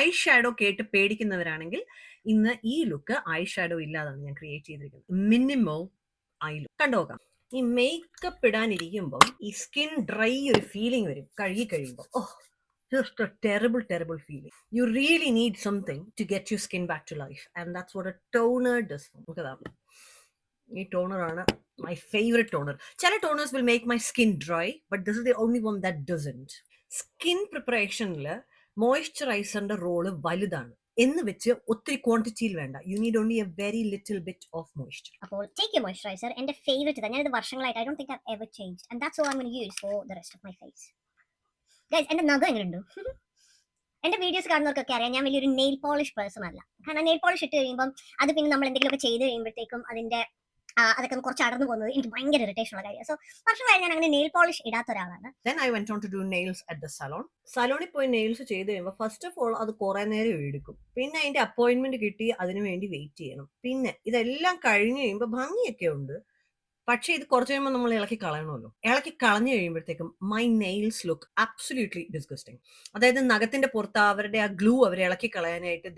I shadow കേട്ട് പേടിക്കുന്നവരാണെങ്കിൽ ഇന്ന് ഈ ലുക്ക് ഐ ഷാഡോ ഇല്ലാതാണ് ഞാൻ ക്രിയേറ്റ് ചെയ്തിരിക്കുന്നത്. മിനിമം ഐ ലുക്ക് കണ്ടോക്കാം. ഈ മേക്കപ്പ് ഇടാനിരിക്കുമ്പം ഈ സ്കിൻ ഡ്രൈ ഒരു ഫീലിംഗ് വരും കഴുകി കഴിയുമ്പോൾ. Just a terrible feeling. You really need something to get your skin back to life, and that's what a toner does. Look at that. This toner is my favorite toner. Some toners will make my skin dry, but this is the only one that doesn't. Skin preparation la moisturizer ന്റെ role വലുതാണ് എന്ന് വെച്ച് ഒത്തിരി ക്വാണ്ടിറ്റിയിൽ വേണ്ട. You need only a very little bit of moisture. അപ്പോൾ take your moisturiser. എന്റെ favourite ഇതാണ്. ഞാനിത് വർഷങ്ങളായിട്ട് I don't think I have ever changed and that's what I am going to use for the rest of my face. Guys, എന്റെ നഖം എങ്ങനെയുണ്ട്? എന്റെ videos കാണുന്നവർക്കൊക്കെ അറിയാം ഞാൻ വലിയൊരു നെയിൽ പോളിഷ് പേഴ്സൺ അല്ല. കാരണം നെയിൽ പോളിഷ് ഇട്ട് കഴിയുമ്പോൾ അത് പിന്നെ നമ്മൾ എന്തെങ്കിലുമൊക്കെ ചെയ്ത് കഴിയുമ്പോഴത്തേക്കും അതൊക്കെ കുറച്ച് അടർന്നു പോകുന്നത് എനിക്ക് ഭയങ്കര ഇറിറ്റേഷൻ ഉള്ള കാര്യം. സോ വർഷമായി ഞാൻ അങ്ങനെ നെയിൽ പോളിഷ് ഇടാത്ത ഒരാളാണ്. Then I went on to do nails at the salon. സലോണിൽ പോയി നെയിൽസ് ചെയ്ത് കഴിയുമ്പോൾ ഫസ്റ്റ് ഓഫ് ഓൾ അത് കുറെ നേരം എടുക്കും. പിന്നെ അതിന്റെ അപ്പോയിന്റ്മെന്റ് കിട്ടി അതിനു വേണ്ടി വെയിറ്റ് ചെയ്യണം. പിന്നെ ഇതെല്ലാം കഴിഞ്ഞ് കഴിയുമ്പോൾ ഭംഗിയൊക്കെ ഉണ്ട്, പക്ഷെ ഇത് കുറച്ച് കഴിയുമ്പോൾ നമ്മൾ ഇളക്കി കളയണമല്ലോ. ഇളക്കി കളഞ്ഞു കഴിയുമ്പോഴത്തേക്കും my nails look absolutely disgusting. അതായത് നഖത്തിന്റെ പുറത്ത് അവരുടെ ആ ഗ്ലൂ അവർ ഇളക്കി കളയാനായിട്ട്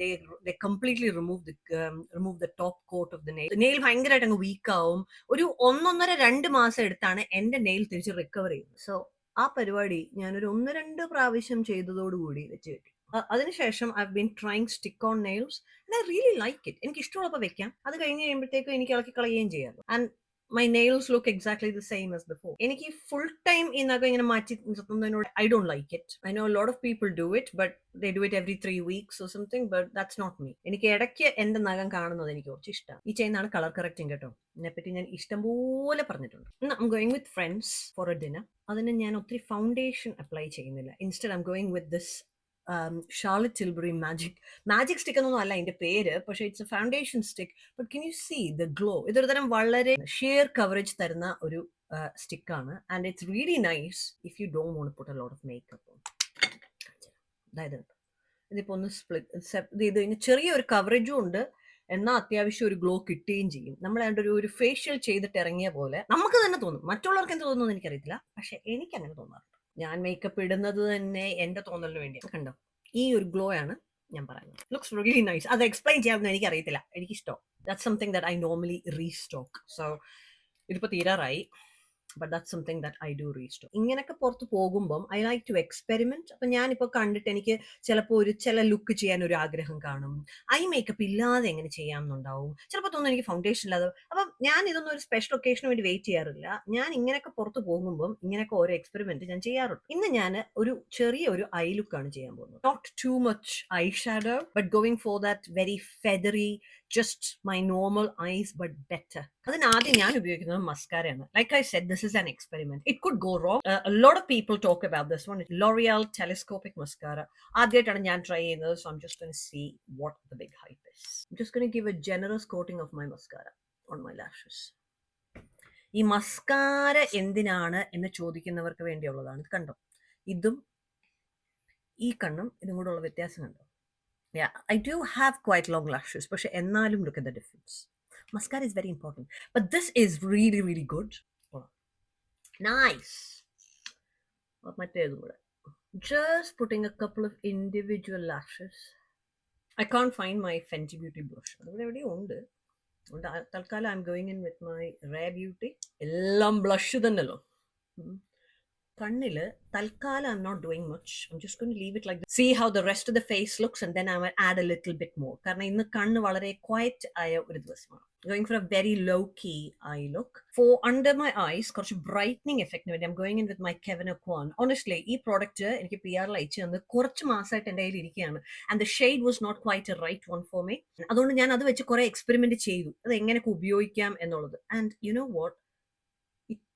they completely remove the top coat of the nail. Nail ഭയങ്കരമായിട്ട് അങ്ങ് വീക്ക് ആവും. ഒരു 1.5-2 മാസം എടുത്താണ് എന്റെ നെയിൽ തിരിച്ച് റിക്കവർ ചെയ്യുന്നത്. സോ ആ പരിപാടി ഞാനൊരു 1-2 പ്രാവശ്യം ചെയ്തതോടുകൂടി വെച്ച് കിട്ടി. അതിനുശേഷം I been trying stick on nails and I really like it. എനിക്ക് ഇഷ്ടമുള്ളപ്പോൾ വെക്കാം, അത് കഴിഞ്ഞ് കഴിയുമ്പോഴത്തേക്കും എനിക്ക് ഇളക്കി കളയുകയും ചെയ്യാമല്ലോ. And my nails look exactly the same as before. എനിക്ക് full time ഈ നഖം ഇങ്ങനെ മാറ്റി നിർത്തുന്നതിനോട് I don't like it. I know a lot of people do it, but they do it every 3 weeks or something, but that's not me. എനിക്ക് ഇടയ്ക്ക് എന്റെ നഖം കാണുന്നത് എനിക്ക് കുറച്ച് ഇഷ്ടമാണ്. ഈ ചെയ്യുന്നതാണ് കളർ കറക്റ്റിംഗ് കേട്ടോ. ഇതിനെപ്പറ്റി ഞാൻ ഇഷ്ടം പോലെ പറഞ്ഞിട്ടുണ്ട്. I'm going with friends for a dinner. അതിന് ഞാൻ ഒത്തിരി ഫൗണ്ടേഷൻ അപ്ലൈ ചെയ്യുന്നില്ല. Instead I'm going with this Charlotte Tilbury magic stick എന്നൊന്നും അല്ല ഇതിന്റെ പേര്, പക്ഷെ it's a foundation stick. But can you see the glow? ഇതൊരു തരം വളരെ ഷിയർ കവറേജ് തരുന്ന ഒരു സ്റ്റിക്കാണ് and it's really nice if you don't want to put a lot of makeup. അതായത് ഇതിപ്പോ ഒന്ന് സ്പ്ലിറ്റ് ഇത് ചെറിയൊരു കവറേജും ഉണ്ട്, എന്നാൽ അത്യാവശ്യം ഒരു ഗ്ലോ കിട്ടുകയും ചെയ്യും. നമ്മൾ അതിൻ്റെ ഒരു ഫേഷ്യൽ ചെയ്തിട്ട് ഇറങ്ങിയ പോലെ നമുക്ക് തന്നെ തോന്നും. മറ്റുള്ളവർക്ക് എന്ത് തോന്നുന്നു എനിക്കറിയത്തില്ല, പക്ഷെ എനിക്ക് അങ്ങനെ തോന്നാറുണ്ട്. ഞാൻ മേക്കപ്പ് ഇടുന്നത് തന്നെ എന്റെ തോന്നലിന് വേണ്ടി. കണ്ടോ, ഈ ഒരു ഗ്ലോ ആണ് ഞാൻ പറയുന്നത്. Looks really nice. അത് എക്സ്പ്ലെയിൻ ചെയ്യാമെന്ന് എനിക്കറിയത്തില്ല, എനിക്കിഷ്ടം. That's something that I normally restock. So ഇതിപ്പോ തീരാറായി, but that's something that I do restock. ഇങ്ങനെയൊക്കെ പുറത്ത് പോകുമ്പം ഐ ലൈക്ക് ടു എക്സ്പെരിമെന്റ്. അപ്പൊ ഞാനിപ്പോൾ കണ്ടിട്ട് എനിക്ക് ചിലപ്പോൾ ചില ലുക്ക് ചെയ്യാൻ ഒരു ആഗ്രഹം കാണും. ഐ മേക്കപ്പ് ഇല്ലാതെ എങ്ങനെ ചെയ്യാമെന്നുണ്ടാവും. ചിലപ്പോൾ തോന്നുന്നു എനിക്ക് ഫൗണ്ടേഷൻ ഇല്ലാതെ. അപ്പം ഞാൻ ഇതൊന്നും ഒരു സ്പെഷ്യൽ ഒക്കേഷന് വേണ്ടി വെയിറ്റ് ചെയ്യാറില്ല. ഞാൻ ഇങ്ങനെയൊക്കെ പുറത്ത് പോകുമ്പം ഇങ്ങനെയൊക്കെ ഓരോ എക്സ്പെരിമെന്റ് ഞാൻ ചെയ്യാറുണ്ട്. ഇന്ന് ഞാൻ ഒരു ചെറിയ ഐ ലുക്കാണ് ചെയ്യാൻ പോകുന്നത്. Not too much eye shadow, but going for that very feathery, just my normal eyes but better. അതിനാദ്യം ഞാൻ ഉപയോഗിക്കുന്നത് മസ്കാരയാണ്. Like I said, this is an experiment. It could go wrong. A lot of people talk about this one. L'Oreal Telescopic Mascara. ആദ്യമായിട്ടാണ് ഞാൻ try ചെയ്യുന്നത്. So I'm just going to see what the big hype is. I'm just going to give a generous coating of my mascara on my lashes. ഈ mascara എന്തിനാണ് എന്ന് ചോദിക്കുന്നവർക്ക് വേണ്ടിയുള്ളതാണ്. ഇത് കണ്ടോ, ഇതും ഈ കണ്ണും ഇതും കൂടെ ഉള്ള വ്യത്യാസം കണ്ടോ? Yeah, I do have quite long lashes, but ennalu look at the difference. Mascara is very important, but this is really, really good. Oh. Nice. Just putting a couple of individual lashes. I can't find my Fenty Beauty blush. Talkala, I'm going in with my Rare Beauty. Ellam blush thanallo. കണ്ണില് തൽക്കാലം I'm not doing much. I'm just going to leave it like this. See how the rest of the face looks and then I will add a little bit more. കാരണം ഇന്ന് കണ്ണ് വളരെ quiet ആയ ഒരു ദിവസമാണ്. Going for a very low key eye look. For under my eyes, കുറച്ച് brightening effect വേണ്ടി I'm going in with my Kevyn Aucoin. Honestly, ഈ പ്രോഡക്റ്റ് എനിക്ക് PR അയച്ചു തന്നത് കുറച്ച് മാസമായിട്ട് എൻ്റെ കയ്യിൽ ഇരിക്കുകയാണ്. And the shade was not quite a right one for me. അതുകൊണ്ട് ഞാൻ അത് വെച്ച് കുറെ എക്സ്പെരിമെന്റ് ചെയ്തു, അത് എങ്ങനെയൊക്കെ ഉപയോഗിക്കാം എന്നുള്ളത്. And you know what?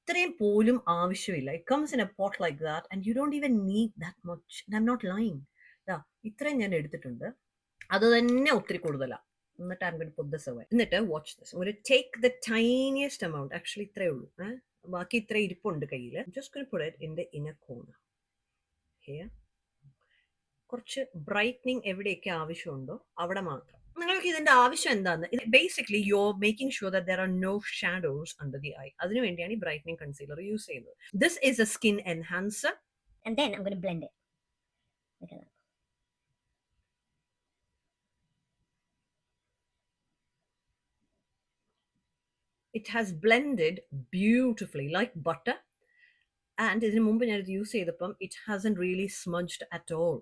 ഇത്രയും പോലും ആവശ്യമില്ല. It comes in a pot like that and you don't even need that much. And I'm not lying. ഇത്രയും ഞാൻ എടുത്തിട്ടുണ്ട്, അത് തന്നെ ഒത്തിരി കൂടുതലാണ്. എന്നിട്ട് I'm going to put this away. എന്നിട്ട് watch this. I'm going to take the tiniest amount. Actually ഇത്രയേ ഉള്ളൂ, ബാക്കി ഇത്ര ഇരിപ്പുണ്ട് കയ്യിൽ. I'm just going to put it in the inner corner here. കുറച്ച് ബ്രൈറ്റനിങ് എവിടെയൊക്കെ ആവശ്യമുണ്ടോ അവിടെ മാത്രം. നിങ്ങൾക്ക് ഇതിന്റെ ആവശ്യം എന്താന്ന്, basically you are making sure that there are no shadows under the eye. അതിനു വേണ്ടിയാണ് ഈ ബ്രൈറ്റനിങ് കൺസീലർ യൂസ് ചെയ്യുന്നത്. This is a skin enhancer. And then I'm going to blend it. Look at that. It has blended beautifully like butter. And ഇതിനു മുമ്പ് ഞാൻ ഇത് use ചെയ്തപ്പം it hasn't really smudged at all.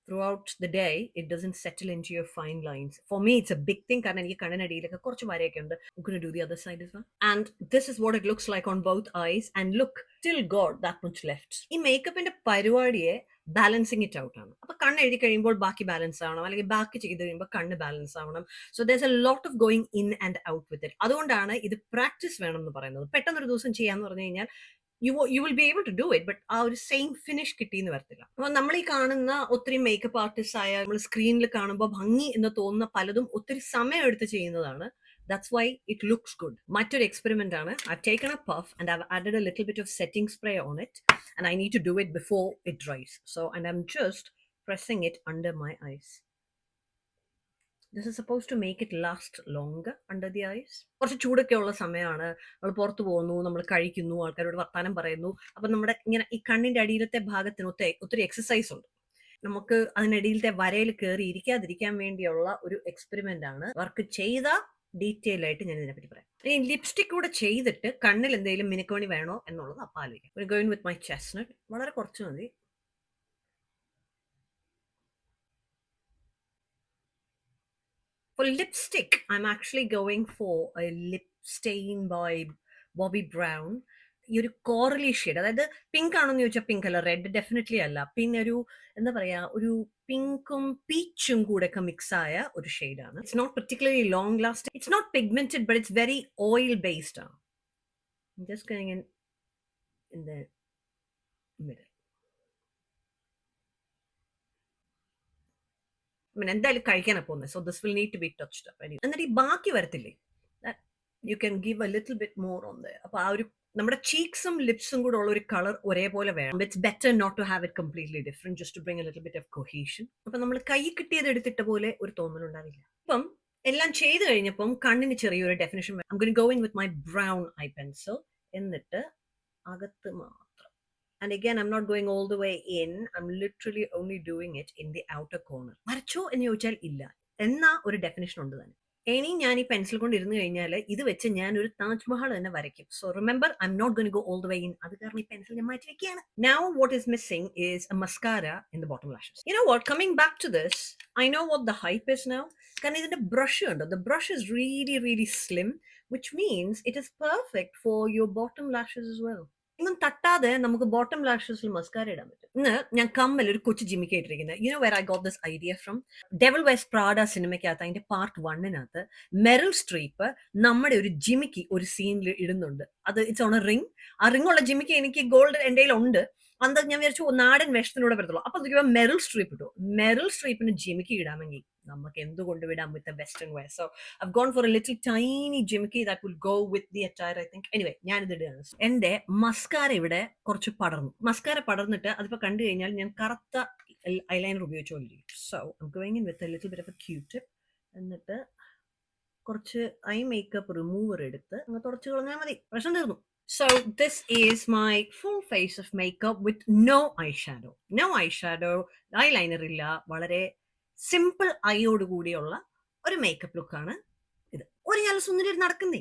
Throughout the day, it doesn't settle into your fine lines. For me, it's a big thing കാരണം എനിക്ക് കണ്ണിനടിയിലൊക്കെ കുറച്ച് വരയൊക്കെ ഉണ്ട്. I'm going to do the other side as well. And this is what it looks like on both eyes. And look, still got that much left. ഈ മേക്കപ്പിന്റെ പരിപാടിയെ balancing it out ആണ്. അപ്പൊ കണ്ണ് എഴുതി കഴിയുമ്പോൾ ബാക്കി ബാലൻസ് ആവണം, അല്ലെങ്കിൽ ബാക്കി ചെയ്ത് കഴിയുമ്പോൾ കണ്ണ് ബാലൻസ് ആവണം. So there's a lot of going in and out with it. അതുകൊണ്ടാണ് ഇത് പ്രാക്ടീസ് വേണം എന്ന് പറയുന്നത്. പെട്ടെന്നൊരു ദിവസം ചെയ്യാന്ന് പറഞ്ഞു കഴിഞ്ഞാൽ you will be able to do it, but ആ ഒരു സെയിം ഫിനിഷ് കിട്ടിയെന്ന് വരത്തില്ല. അപ്പൊ നമ്മൾ ഈ കാണുന്ന ഒത്തിരി മേക്കപ്പ് ആർട്ടിസ്റ്റ് ആയ നമ്മൾ സ്ക്രീനിൽ കാണുമ്പോൾ ഭംഗി എന്ന് തോന്നുന്ന പലതും ഒത്തിരി സമയം എടുത്ത് ചെയ്യുന്നതാണ്. That's why it looks good. മറ്റൊരു എക്സ്പെരിമെന്റ് ആണ്. I've taken a puff and I've added a little bit of setting spray on it, and I need to do it before it dries. And I'm just pressing it under my eyes. This is supposed to make it last longer under the eyes. കുറച്ച് ചൂടൊക്കെ ഉള്ള സമയമാണ്, നമ്മൾ പുറത്തു പോകുന്നു, നമ്മൾ കഴിക്കുന്നു, ആൾക്കാരോട് വർത്താനം പറയുന്നു. അപ്പൊ നമ്മുടെ ഇങ്ങനെ ഈ കണ്ണിന്റെ അടിയിലത്തെ ഭാഗത്തിന് ഒത്തിരി എക്സസൈസ് ഉണ്ട്. നമുക്ക് അതിനടിയിലത്തെ വരയിൽ കയറി ഇരിക്കാതിരിക്കാൻ വേണ്ടിയുള്ള ഒരു എക്സ്പെരിമെന്റ് ആണ്. വർക്ക് ചെയ്ത ഡീറ്റെയിൽ ആയിട്ട് ഞാൻ ഇതിനെപ്പറ്റി പറയാം. ഈ ലിപ്സ്റ്റിക് കൂടെ ചെയ്തിട്ട് കണ്ണിൽ എന്തെങ്കിലും മിനുക്കമണി വേണോ എന്നുള്ളത് അപ്പം ആലോചിക്കാം. Going with my chestnut. വളരെ കുറച്ച് മതി. For lipstick, I'm actually going for a lip stain by Bobbi Brown. ഈ ഒരു കോറലി ഷെയ്ഡ്, അതായത് പിങ്ക് ആണെന്ന് ചോദിച്ചാൽ പിങ്ക് അല്ല, റെഡ് ഡെഫിനറ്റ്ലി അല്ല, പിന്നെ ഒരു എന്താ പറയാ, ഒരു പിങ്കും പീച്ചും കൂടെ ഒക്കെ മിക്സ് ആയ ഒരു ഷെയ്ഡാണ്. It's not particularly long lasting, it's not pigmented, but it's very oil based ആണ്. Just going in the middle. എന്തായാലും കഴിക്കാനാണ് പോകുന്നത്. So this will need to be touched up. എന്നിട്ട് ഈ ബാക്കി വരത്തില്ലേ, you can give a little bit more on the. അപ്പൊ ആ ഒരു നമ്മുടെ ചീക്സും ലിപ്സും കൂടെ ഉള്ള ഒരു കളർ ഒരേപോലെ വേണം. It's better not to have it completely different, just to bring a little bit of cohesion. അപ്പൊ നമ്മൾ കൈ കിട്ടിയത് എടുത്തിട്ട പോലെ ഒരു തോന്നലുണ്ടാവില്ല. അപ്പം എല്ലാം ചെയ്ത് കഴിഞ്ഞപ്പം കണ്ണിന് ചെറിയൊരു definition. I am going to go in with my brown eye pencil. എന്നിട്ട് അകത്ത് മാത്രം. And again, I'm not going all the way in. I'm literally only doing it in the outer corner. വരച്ചോ എന്ന് ചോദിച്ചാൽ ഇല്ല, എന്നാ ഒരു ഡെഫിനിഷൻ ഉണ്ട് തന്നെ. ഇനി ഞാൻ ഈ പെൻസിൽ കൊണ്ട് ഇരുന്ന് കഴിഞ്ഞാൽ ഇത് വെച്ച് ഞാൻ ഒരു താജ്മഹൽ തന്നെ വരയ്ക്കും. So remember, I am not going to go all the way in. അത് കാരണം ഈ പെൻസിൽ ഞാൻ മാറ്റി വെക്കുകയാണ്. Now what is missing is a mascara in the bottom lashes. You know what? Coming back to this, I know what the hype is now. കാരണം ഇതിന്റെ brush ഉണ്ട്. The brush is really, really slim, which means it is perfect for your bottom lashes as well. ഒന്നും തട്ടാതെ നമുക്ക് bottom ലാഷസിൽ mascara ഇടാൻ പറ്റും. ഇന്ന് ഞാൻ കമ്മൽ ഒരു കൊച്ചു ജിമിക്ക് ഇട്ടിരിക്കുന്നത്. You know where I got this idea from? Devil Wears Prada സിനിമയ്ക്കകത്ത് അതിന്റെ പാർട്ട് 1-നകത്ത് മെറിൽ സ്ട്രീപ്പ് നമ്മുടെ ഒരു ജിമിക്ക് ഒരു സീനിൽ ഇടുന്നുണ്ട്. അത് ഇറ്റ്സ് ഓൺ എ റിംഗ്. ആ റിംഗ് ഉള്ള ജിമിക്ക് എനിക്ക് ഗോൾഡ് എൻ്റെ ഉണ്ട്. അന്ന് ഞാൻ വിചാരിച്ചു നാടൻ വേഷത്തിലൂടെ വരത്തുള്ളൂ. അപ്പൊ മെറിൽ സ്ട്രീപ്പ് ഇട്ടു. മെറിൽ സ്ട്രീപ്പിന് ജിമിക്ക് ഇടാമെങ്കിൽ നമുക്ക് എന്തുകൊണ്ട് വിടാം with western wear. So I've gone for a little tiny jimmy that will go with the attire, I think. Anyway, ഞാൻ ഇത് ഇടുകയാണ്. എന്റെ മസ്കാര ഇവിടെ കുറച്ച് പടർന്നു. മസ്കാര പടർന്നിട്ട് അതിപ്പോ കണ്ടു കഴിഞ്ഞാൽ ഞാൻ കറുത്ത ഐലൈനർ ഉപയോഗിച്ചുകൊണ്ടിരിക്കും. So I'm going in with a little bit of a Q-tip. എന്നിട്ട് കുറച്ച് ഐ മേക്കപ്പ് റിമൂവർ എടുത്ത് അങ്ങ് തുടച്ചു കളഞ്ഞാൽ മതി, പ്രശ്നം തീർന്നു. So this is my full face of makeup with no eyeshadow. No eyeshadow, eyeliner ഇല്ല, വളരെ സിമ്പിൾ ഐയോട് കൂടിയുള്ള ഒരു മേക്കപ്പ് ലുക്കാണ് ഇത്. ഒരു നല്ല സുന്ദരി നടക്കുന്നേ.